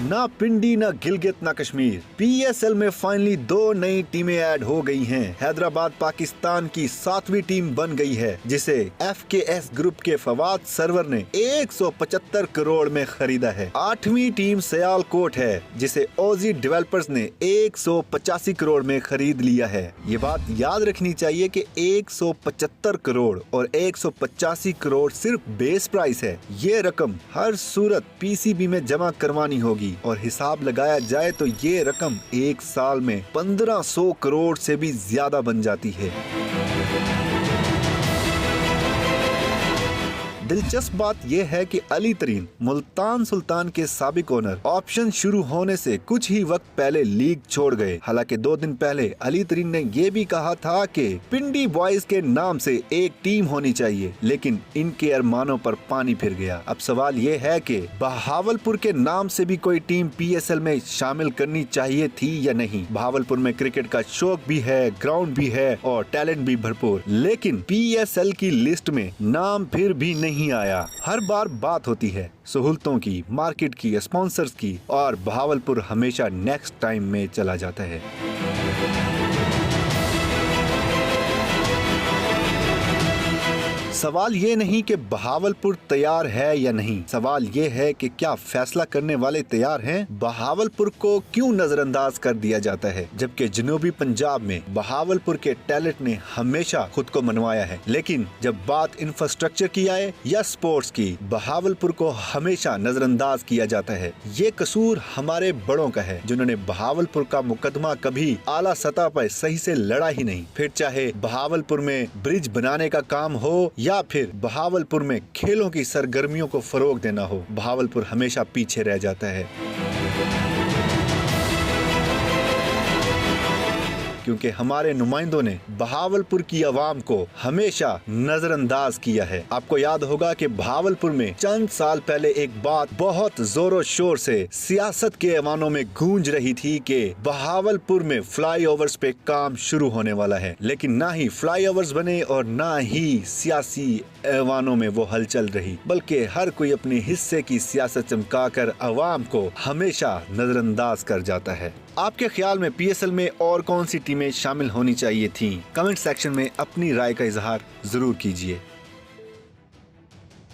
ना पिंडी ना गिलगित ना कश्मीर। पीएसएल में फाइनली 2 नई टीमें ऐड हो गई हैं। हैदराबाद पाकिस्तान की 7वीं टीम बन गई है, जिसे एफकेएस ग्रुप के फवाद सरवर ने 175 करोड़ में खरीदा है। 8वीं टीम सियालकोट है, जिसे ओजी डेवलपर्स ने 185 करोड़ में खरीद लिया है। ये बात याद रखनी चाहिए कि 175 करोड़ और 185 करोड़ सिर्फ बेस प्राइस है। ये रकम हर सूरत पीसीबी में जमा करवानी होगी और हिसाब लगाया जाए तो ये रकम एक साल में 1500 करोड़ से भी ज्यादा बन जाती है। दिलचस्प बात यह है कि अली तरीन मुल्तान सुल्तान के साबिक ओनर ऑप्शन शुरू होने से कुछ ही वक्त पहले लीग छोड़ गए। हालांकि 2 दिन पहले अली तरीन ने यह भी कहा था कि पिंडी बॉयज के नाम से एक टीम होनी चाहिए, लेकिन इनके अरमानों पर पानी फिर गया। अब सवाल ये है कि बहावलपुर के नाम से भी कोई टीम पीएसएल में शामिल करनी चाहिए थी या नहीं। बहावलपुर में क्रिकेट का शौक भी है, ग्राउंड भी है और टैलेंट भी भरपूर, लेकिन पीएसएल की लिस्ट में नाम फिर भी नहीं आया। हर बार बात होती है सहूलतों की, मार्केट की, स्पॉन्सर्स की, और बहावलपुर हमेशा नेक्स्ट टाइम में चला जाता है। सवाल ये नहीं कि बहावलपुर तैयार है या नहीं, सवाल ये है कि क्या फैसला करने वाले तैयार हैं। बहावलपुर को क्यों नजरअंदाज कर दिया जाता है, जबकि जनूबी पंजाब में बहावलपुर के टैलेंट ने हमेशा खुद को मनवाया है। लेकिन जब बात इंफ्रास्ट्रक्चर की आए या स्पोर्ट्स की, बहावलपुर को हमेशा नजरअंदाज किया जाता है। ये कसूर हमारे बड़ों का है, जिन्होंने बहावलपुर का मुकदमा कभी आला सतह पर सही से लड़ा ही नहीं। फिर चाहे बहावलपुर में ब्रिज बनाने का काम हो या फिर बहावलपुर में खेलों की सरगर्मियों को फरोग देना हो, बहावलपुर हमेशा पीछे रह जाता है। क्योंकि हमारे नुमाइंदों ने बहावलपुर की आवाम को हमेशा नजरअंदाज किया है। आपको याद होगा कि बहावलपुर में चंद साल पहले एक बात बहुत जोरों शोर से सियासत के ऐवानों में गूंज रही थी कि बहावलपुर में फ्लाईओवर्स पे काम शुरू होने वाला है, लेकिन ना ही फ्लाईओवर्स बने और ना ही सियासी ऐवानों में वो हलचल रही, बल्कि हर कोई अपने हिस्से की सियासत चमकाकर आवाम को हमेशा नजरअंदाज कर जाता है। आपके ख्याल में पीएसएल में और कौन सी टीमें शामिल होनी चाहिए थीं? कमेंट सेक्शन में अपनी राय का इजहार जरूर कीजिए।